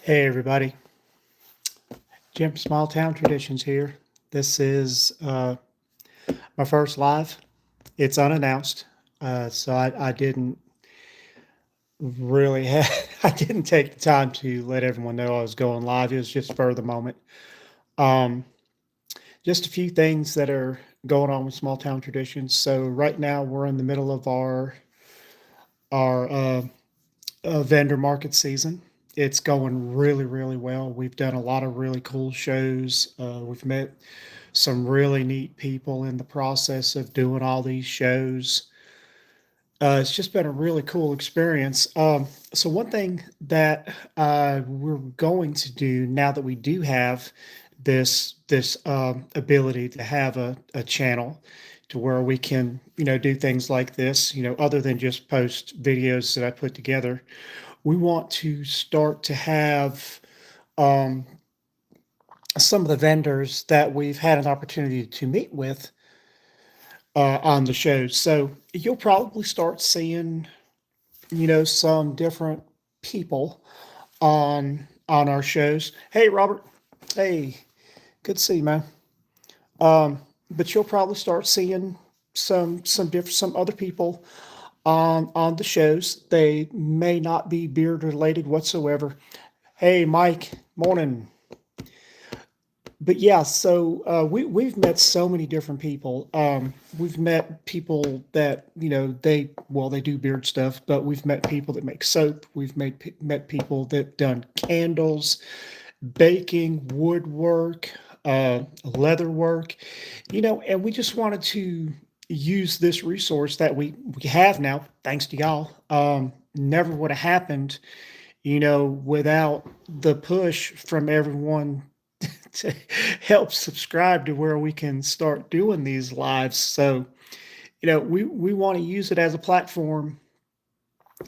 Hey everybody, Jim Small Town Traditions here. This is my first live. It's unannounced, so I didn't really have, I didn't take the time to let everyone know I was going live. It was just for the moment. Um, just a few things that are going on with Small Town Traditions. So right now we're in the middle of our vendor market season. It's going really, really well. We've done a lot of really cool shows. We've met some really neat people in the process of doing all these shows. It's just been a really cool experience. So one thing that we're going to do now that we do have this ability to have a channel to where we can do things like this, other than just post videos that I put together. We want to start to have um, some of the vendors that we've had an opportunity to meet with on the shows. So you'll probably start seeing, some different people on our shows. Hey, Robert. Hey, good to see you, man. But you'll probably start seeing some other people on the shows. They may not be beard related whatsoever. Hey, Mike. Morning. But yeah, so we've met so many different people. We've met people that they do beard stuff, but we've met people that make soap. Met people that done candles, baking, woodwork, leather work, and we just wanted to use this resource that we have now, thanks to y'all. Never would have happened, without the push from everyone to help subscribe to where we can start doing these lives. So, we want to use it as a platform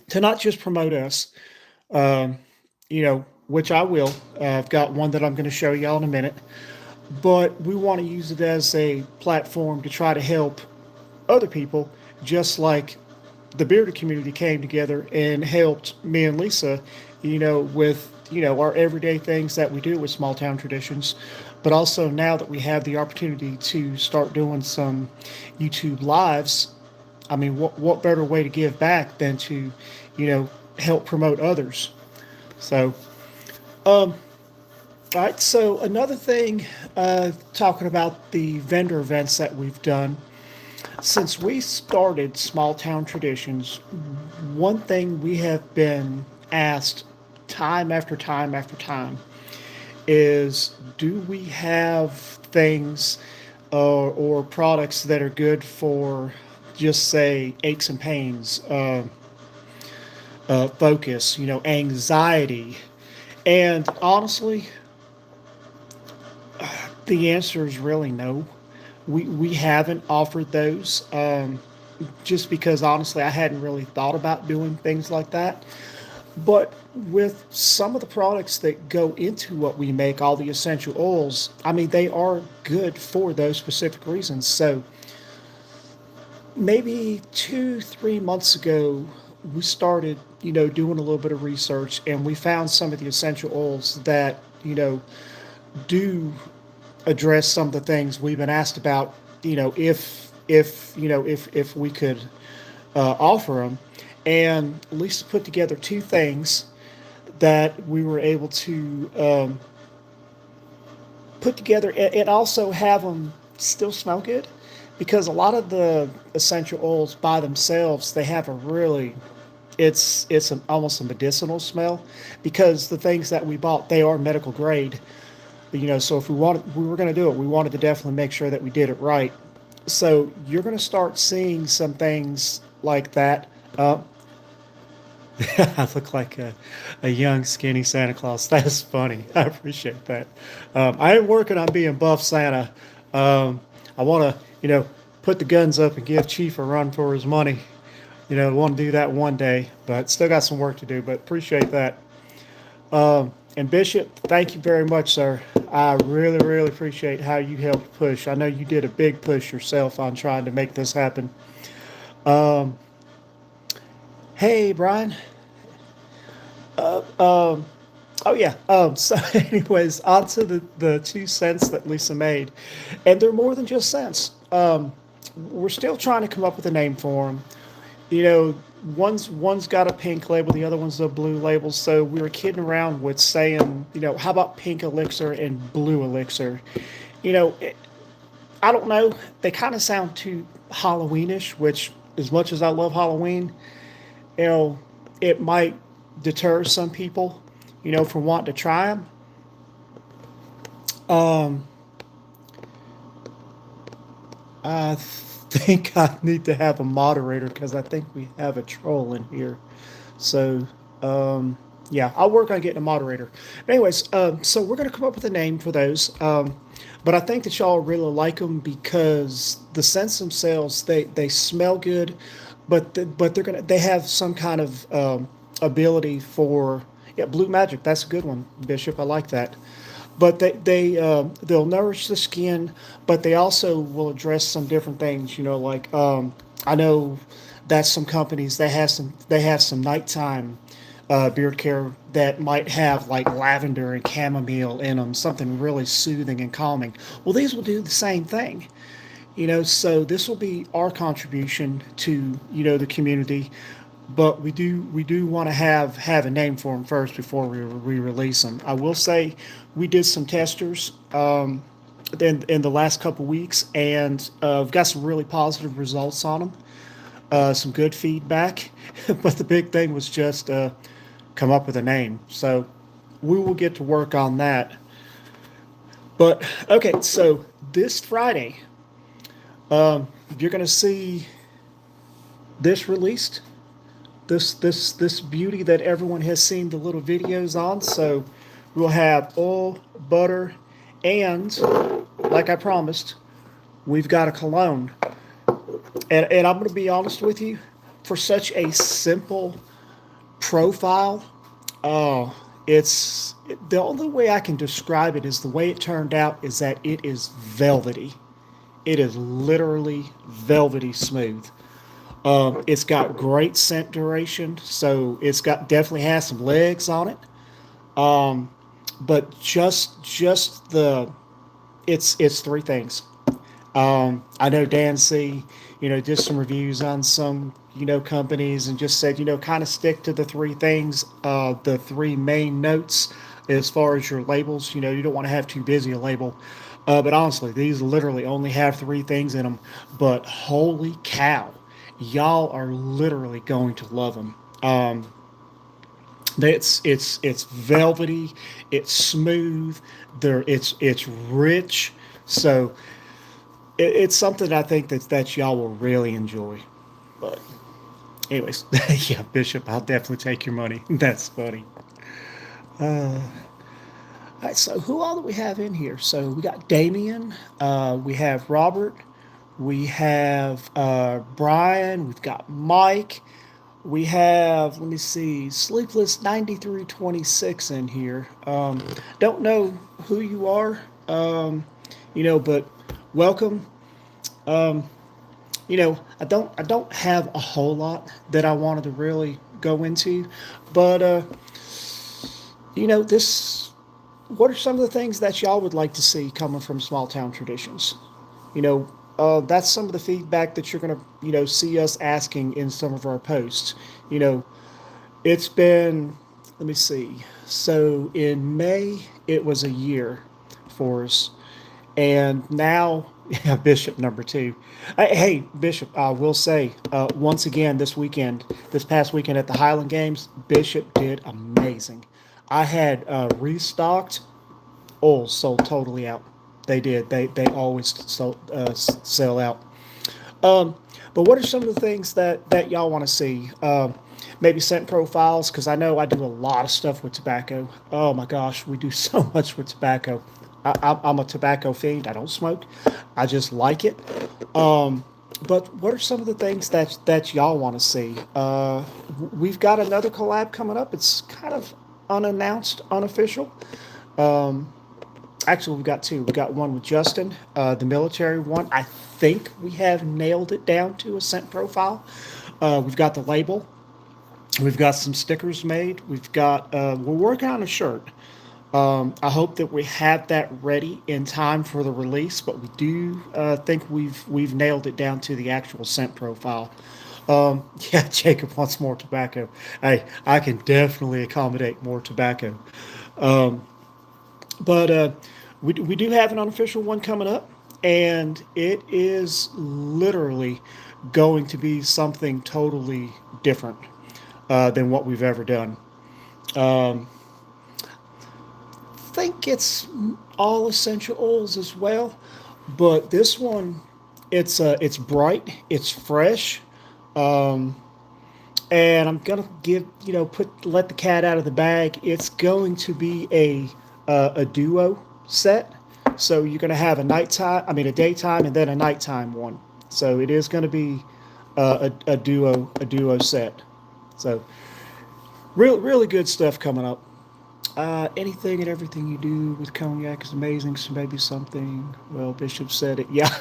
to not just promote us, um, which I will. I've got one that I'm going to show y'all in a minute, but we want to use it as a platform to try to help other people, just like the bearded community came together and helped me and Lisa, with our everyday things that we do with small town traditions. But also now that we have the opportunity to start doing some YouTube lives, I mean, what better way to give back than to, you know, help promote others? So, all right. So another thing, talking about the vendor events that we've done, since we started Small Town Traditions, one thing we have been asked time after time after time is, do we have things or products that are good for, just say, aches and pains, focus, anxiety? And honestly, the answer is really no. We haven't offered those, just because honestly I hadn't really thought about doing things like that. But with some of the products that go into what we make, all the essential oils, I mean, they are good for those specific reasons. So maybe 2, 3 months ago, we started, doing a little bit of research, and we found some of the essential oils that, do address some of the things we've been asked about. If we could offer them, and Lisa put together two things that we were able to put together and also have them still smell good, because a lot of the essential oils by themselves, they have a really, almost a medicinal smell, because the things that we bought, they are medical grade. So if we were going to do it, we wanted to definitely make sure that we did it right. So you're going to start seeing some things like that. I look like a young, skinny Santa Claus. That's funny. I appreciate that. I am working on being buff Santa. I want to, put the guns up and give Chief a run for his money. I want to do that one day, but still got some work to do. But appreciate that. And Bishop, thank you very much, sir. I really, really appreciate how you helped push. I know you did a big push yourself on trying to make this happen. Hey, Brian. Oh yeah. So, anyways, on to the 2 cents that Lisa made, and they're more than just cents. We're still trying to come up with a name for them. You know, one's got a pink label, the other one's a blue label. So we were kidding around with saying, how about pink elixir and blue elixir? You know, I don't know. They kind of sound too Halloweenish, which, as much as I love Halloween, you know, it might deter some people, from wanting to try them. Um, I think I need to have a moderator because I think we have a troll in here. So, yeah, I'll work on getting a moderator. Anyways, so we're going to come up with a name for those. But I think that y'all really like them because the scents themselves, they smell good, but they have some kind of ability for, yeah, blue magic. That's a good one, Bishop. I like that. But they'll nourish the skin, but they also will address some different things. Like, I know that some companies they have some nighttime beard care that might have like lavender and chamomile in them, something really soothing and calming. Well, these will do the same thing. So this will be our contribution to the community, but we do want to have a name for them first before we release them. I will say we did some testers in the last couple weeks, and we've got some really positive results on them, some good feedback. But the big thing was just come up with a name. So we will get to work on that. But okay, so this Friday, you're going to see this released, this beauty that everyone has seen the little videos on. So we'll have oil, butter, and, like I promised, we've got a cologne. And I'm going to be honest with you, for such a simple profile, oh, it's the only way I can describe it is the way it turned out is that it is velvety. It is literally velvety smooth. It's got great scent duration, so it's got definitely has some legs on it. Um, but just the it's three things. I know Dan C, did some reviews on some, companies and just said, kind of stick to the three things, the three main notes as far as your labels. You don't want to have too busy a label. But honestly, these literally only have three things in them. But holy cow, y'all are literally going to love them. It's velvety, it's smooth, it's rich. So it's something I think that y'all will really enjoy. But anyways, yeah, Bishop, I'll definitely take your money. That's funny. All right, so who all do we have in here? So we got Damien, we have Robert, we have Brian, we've got Mike, we have, let me see, Sleepless 9326 in here. Don't know who you are, but welcome. Um, I don't have a whole lot that I wanted to really go into, but this. What are some of the things that y'all would like to see coming from small town traditions? That's some of the feedback that you're gonna see us asking in some of our posts. You know, it's been, let me see. So in May it was a year for us, and now, yeah, Bishop number two. Hey, Bishop, I will say once again this past weekend at the Highland Games, Bishop did amazing. I had restocked. Oils sold totally out. They did. They always sell out. Um, but what are some of the things that y'all want to see? Maybe scent profiles, because I know I do a lot of stuff with tobacco. Oh my gosh, we do so much with tobacco. I'm a tobacco fiend. I don't smoke. I just like it. Um, but what are some of the things that y'all want to see? We've got another collab coming up. It's kind of unannounced, unofficial. Um, Actually, we've got two. We've got one with Justin, the military one. I think we have nailed it down to a scent profile. We've got the label. We've got some stickers made. We're working on a shirt. I hope that we have that ready in time for the release, but we do think we've nailed it down to the actual scent profile. Yeah, Jacob wants more tobacco. Hey, I can definitely accommodate more tobacco. But we do have an unofficial one coming up, and it is literally going to be something totally different than what we've ever done. Um, think it's all essential oils as well, but this one, it's bright, it's fresh, um, and I'm gonna give put let the cat out of the bag. It's going to be a duo set, so you're gonna have a daytime, and then a nighttime one. So it is going to be a duo set. So really good stuff coming up. Anything and everything you do with cognac is amazing. So maybe something. Well, Bishop said it. Yeah.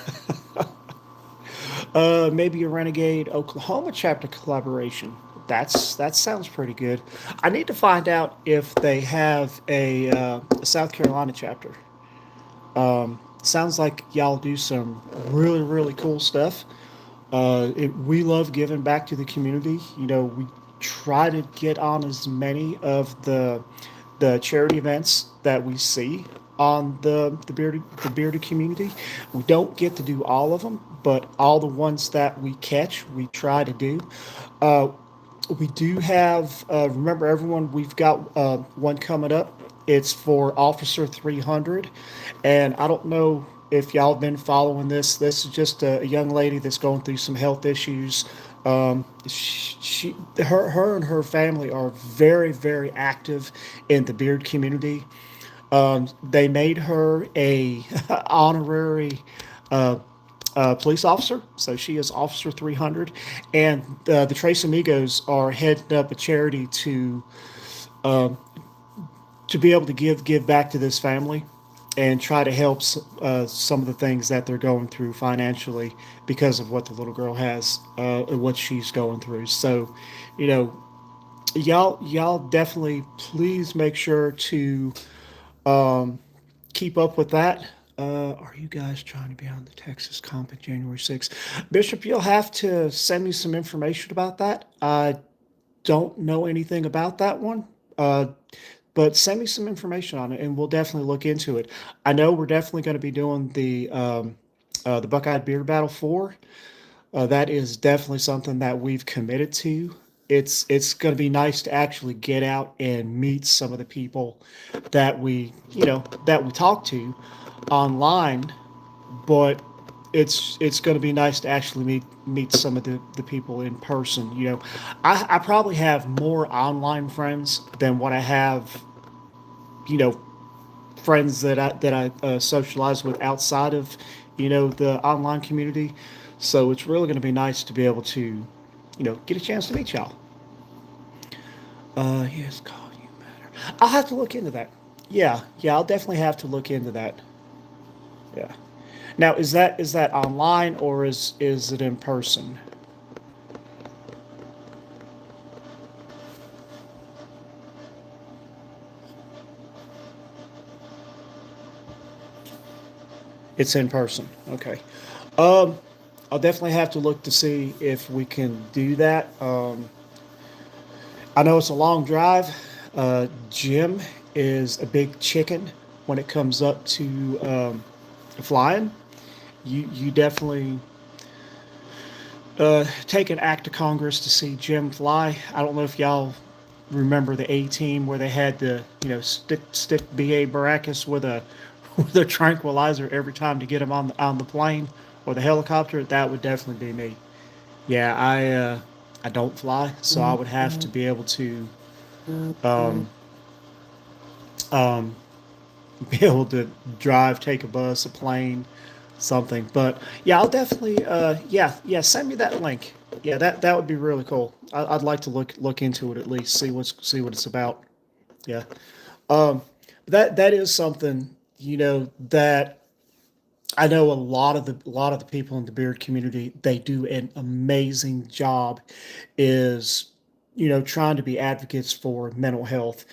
Maybe a Renegade Oklahoma chapter collaboration. That sounds pretty good. I need to find out if they have a South Carolina chapter. Sounds like y'all do some really cool stuff. We love giving back to the community. We try to get on as many of the charity events that we see on the bearded community. We don't get to do all of them, but all the ones that we catch, we try to do. Uh, we do have remember everyone, we've got one coming up. It's for Officer 300, and I don't know if y'all have been following this is just a young lady that's going through some health issues. Her and her family are very active in the beard community. They made her a honorary uh, police officer, so she is Officer 300, and the Trace Amigos are heading up a charity to be able to give back to this family and try to help some of the things that they're going through financially because of what the little girl has and what she's going through. So, you know, y'all definitely please make sure to um, keep up with that. Are you guys trying to be on the Texas Comp at January 6th? Bishop, you'll have to send me some information about that. I don't know anything about that one. Uh, but send me some information on it, and we'll definitely look into it. I know we're definitely going to be doing the Buckeye Beer Battle 4. That is definitely something that we've committed to. It's going to be nice to actually get out and meet some of the people that we talk to online, but it's going to be nice to actually meet some of the people in person. I probably have more online friends than what I have, you know, friends that I socialize with outside of, the online community. So it's really going to be nice to be able to, get a chance to meet y'all. Yes, call you matter. I'll have to look into that. Yeah, I'll definitely have to look into that. Yeah. Now, is that online or is it in person? It's in person. Okay. Um, I'll definitely have to look to see if we can do that. I know it's a long drive. Jim is a big chicken when it comes up to flying. You definitely take an act of Congress to see Jim fly. I don't know if y'all remember the A team where they had to stick B.A. Baracus with a with a tranquilizer every time to get him on the plane or the helicopter. That would definitely be me. Yeah, I don't fly, so I would have to be able to um, um, be able to drive, take a bus, a plane, something. But yeah, I'll definitely yeah, send me that link. Yeah, that would be really cool. I'd like to look into it, at least see what it's about. Yeah. Um, that is something, that I know a lot of the people in the beard community, they do an amazing job is trying to be advocates for mental health.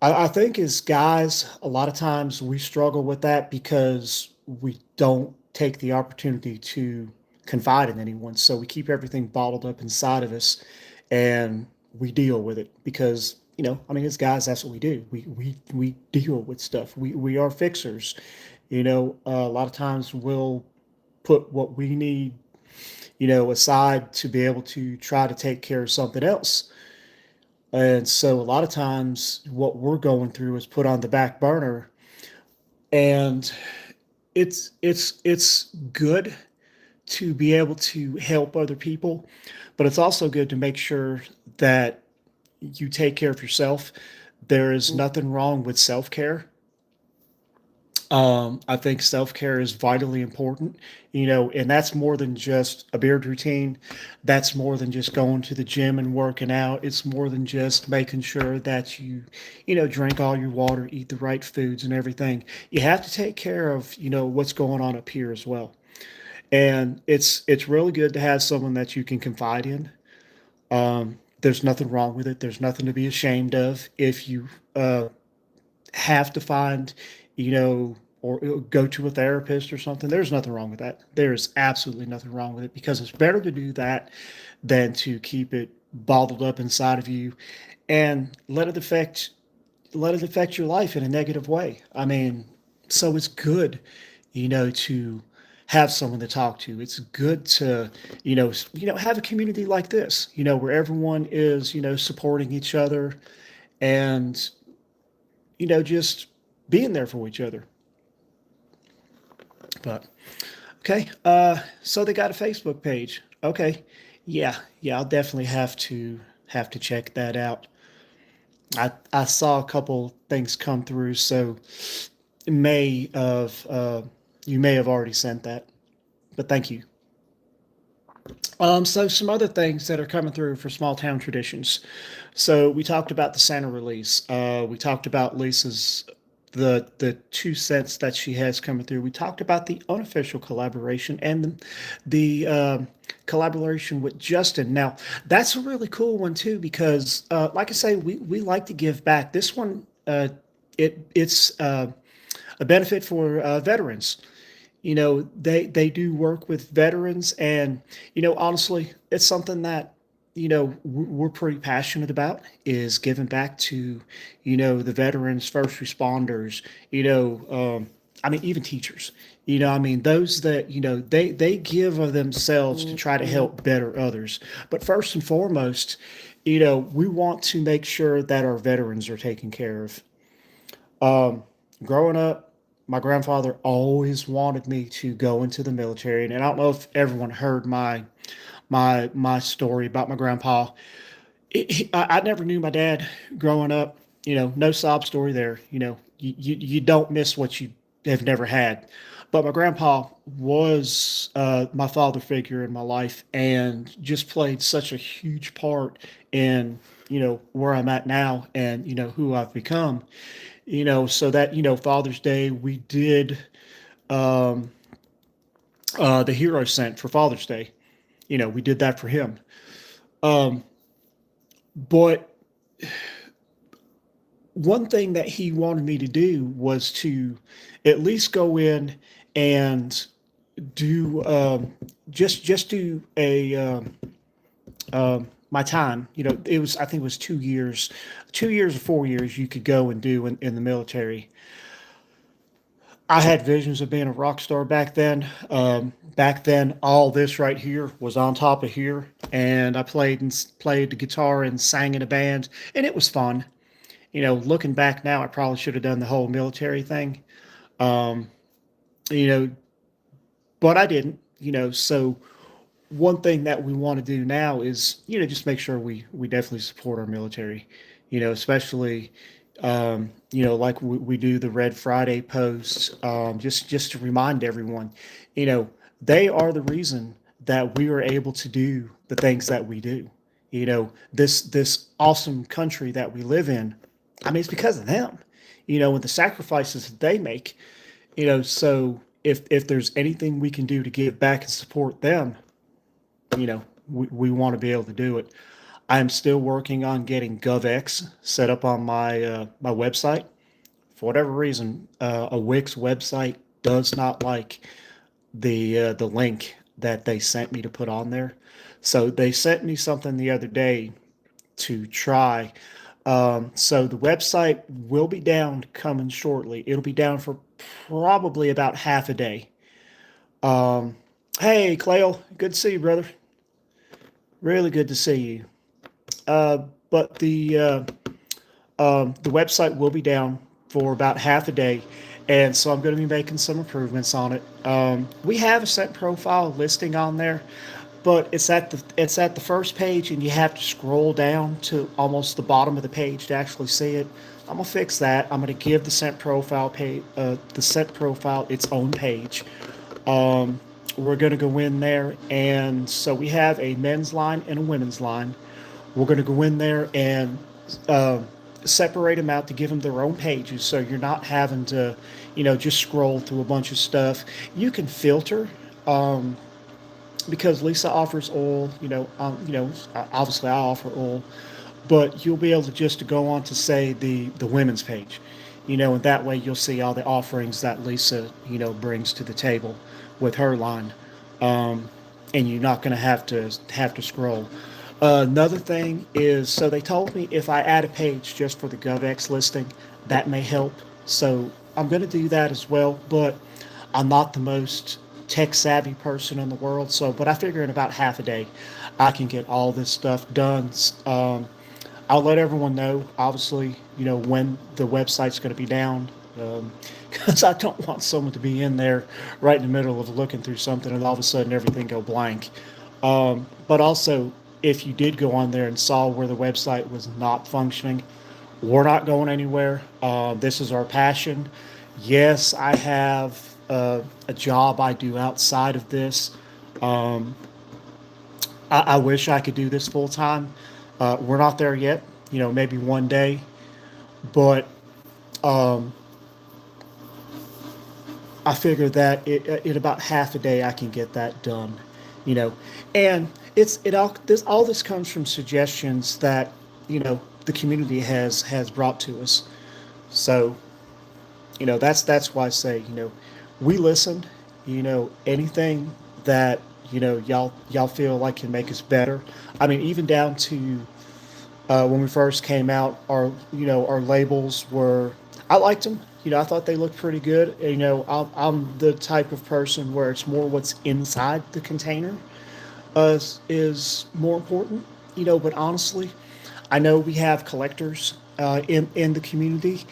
I think as guys, a lot of times we struggle with that because we don't take the opportunity to confide in anyone. So we keep everything bottled up inside of us and we deal with it because, I mean, as guys, that's what we do. We deal with stuff. We are fixers. A lot of times we'll put what we need, aside to be able to try to take care of something else. And so a lot of times what we're going through is put on the back burner, and it's good to be able to help other people, but it's also good to make sure that you take care of yourself. There is nothing wrong with self-care. I think self care is vitally important, and that's more than just a beard routine. That's more than just going to the gym and working out. It's more than just making sure that drink all your water, eat the right foods and everything. You have to take care of, what's going on up here as well. And it's really good to have someone that you can confide in. There's nothing wrong with it. There's nothing to be ashamed of if you have to find, or go to a therapist or something. There's nothing wrong with that. There's absolutely nothing wrong with it because it's better to do that than to keep it bottled up inside of you and let it affect your life in a negative way. I mean, so it's good, to have someone to talk to. It's good to, have a community like this, where everyone is, supporting each other and, just being there for each other. But okay, so they got a Facebook page. Okay, yeah, I'll definitely have to check that out. I saw a couple things come through, so may of you may have already sent that, but thank you. So some other things that are coming through for small town traditions. So we talked about the Santa release. We talked about Lisa's the 2 cents that she has coming through. We talked about the unofficial collaboration and the collaboration with Justin. Now that's a really cool one too because, like I say, we like to give back. This one, it's a benefit for veterans. They do work with veterans, and honestly, it's something that we're pretty passionate about is giving back to the veterans, first responders, I mean, even teachers. I mean, those that they give of themselves to try to help better others. But first and foremost, we want to make sure that our veterans are taken care of. Growing up, my grandfather always wanted me to go into the military, and I don't know if everyone heard my story about my grandpa. I never knew my dad growing up. No sob story there. You don't miss what you have never had. But my grandpa was my father figure in my life and just played such a huge part in where I'm at now and who I've become. So that Father's Day we did um, the hero scent for Father's Day. We did that for him. Um, but one thing that he wanted me to do was to at least go in and do just do a my time. It was I think it was 2 years, 2 years or 4 years you could go and do in the military. I had visions of being a rock star back then. Back then, all this right here was on top of here, and I played the guitar and sang in a band, and it was fun. Looking back now, I probably should have done the whole military thing. Um, you know, but I didn't. So one thing that we want to do now is just make sure we definitely support our military. Especially like we do the Red Friday posts, just to remind everyone, you know, they are the reason that we are able to do the things that we do. This awesome country that we live in. I mean, it's because of them. And the sacrifices that they make. So if there's anything we can do to give back and support them, we want to be able to do it. I'm still working on getting GovX set up on my website. For whatever reason, a Wix website does not like the link that they sent me to put on there. So they sent me something the other day to try. So the website will be down coming shortly. It'll be down for probably about half a day. Um, hey, Clayle, good to see you, brother. Really good to see you. Uh, but the website will be down for about half a day, and so I'm going to be making some improvements on it. We have a set profile listing on there, but it's at the first page, and you have to scroll down to almost the bottom of the page to actually see it. I'm gonna fix that. I'm gonna give the scent profile its own page. Um, we're gonna go in there, and so we have a men's line and a women's line. We're gonna go in there and uh, separate them out to give them their own pages, so you're not having to, just scroll through a bunch of stuff. You can filter. Um, because Lisa offers oil, obviously I offer oil, but you'll be able to just to go on to say the women's page, and that way you'll see all the offerings that Lisa, brings to the table with her line, um, and you're not going to have to scroll. Another thing is, so they told me if I add a page just for the GovX listing, that may help. So I'm going to do that as well, but I'm not the most tech savvy person in the world. So, but I figure in about half a day, I can get all this stuff done. I'll let everyone know, obviously, when the website's going to be down, because I don't want someone to be in there right in the middle of looking through something and all of a sudden everything go blank. But also, if you did go on there and saw where the website was not functioning, we're not going anywhere. This is our passion. Yes, I have a job I do outside of this. Um, I wish I could do this full time. We're not there yet. Maybe one day, but um, I figure that in about half a day I can get that done. You know, and all this comes from suggestions that the community has brought to us. So that's why I say we listen. Anything that y'all feel like can make us better. I mean, even down to when we first came out, our labels were, I liked them. I thought they looked pretty good. I'm the type of person where it's more what's inside the container is more important. But honestly, I know we have collectors in the community,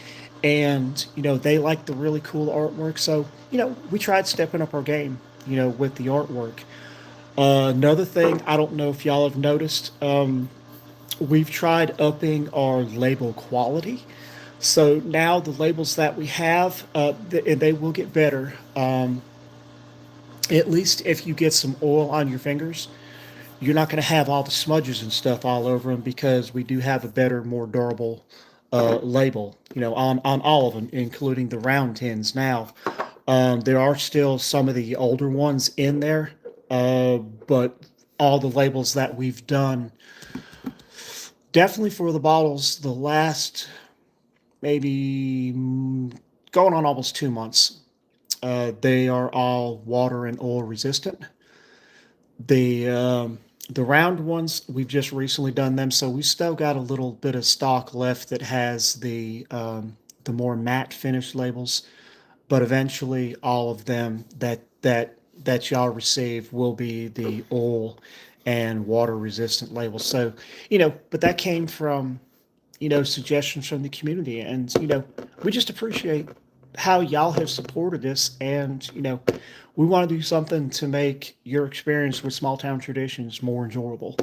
and they like the really cool artwork. So we tried stepping up our game. With the artwork. Another thing, I don't know if y'all have noticed, we've tried upping our label quality. So now the labels that we have, and they will get better. At least if you get some oil on your fingers, you're not going to have all the smudges and stuff all over them because we do have a better, more durable label, on all of them, including the round tins. Now, there are still some of the older ones in there, but all the labels that we've done, definitely for the bottles, the last maybe going on almost 2 months, they are all water and oil resistant. The round ones, we've just recently done them, so we still got a little bit of stock left that has the more matte finish labels, but eventually all of them that y'all receive will be the oil and water resistant labels. So, but that came from suggestions from the community, and we just appreciate how y'all have supported us, and we want to do something to make your experience with small town traditions more enjoyable,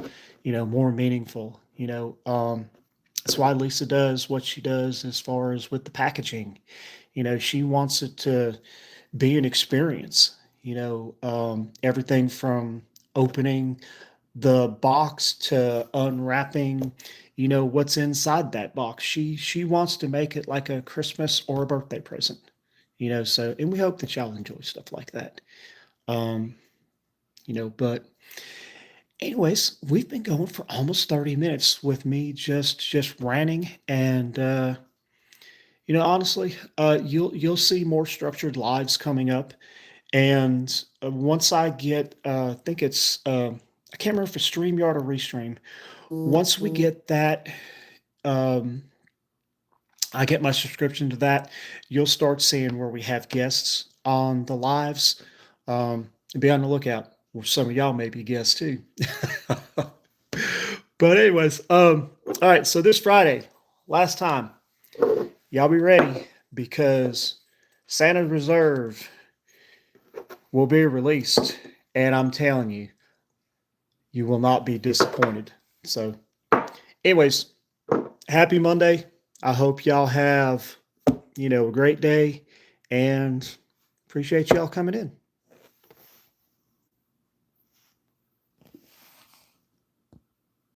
more meaningful. That's why Lisa does what she does as far as with the packaging. She wants it to be an experience. Everything from opening the box to unwrapping, what's inside that box. She wants to make it like a Christmas or a birthday present. So and we hope that y'all enjoy stuff like that. Um, but Anyways, we've been going for almost 30 minutes with me just ranting and honestly, you'll see more structured lives coming up. And once I get, I think it's, I can't remember if it's StreamYard or Restream. Once we get that, um, I get my subscription to that, you'll start seeing where we have guests on the lives. Be on the lookout. Well, some of y'all may be guests too. But anyways, all right. So this Friday, last time, y'all be ready because Santa Reserve will be released, and I'm telling you, you will not be disappointed. So, anyways, happy Monday. I hope y'all have a great day, and appreciate y'all coming in.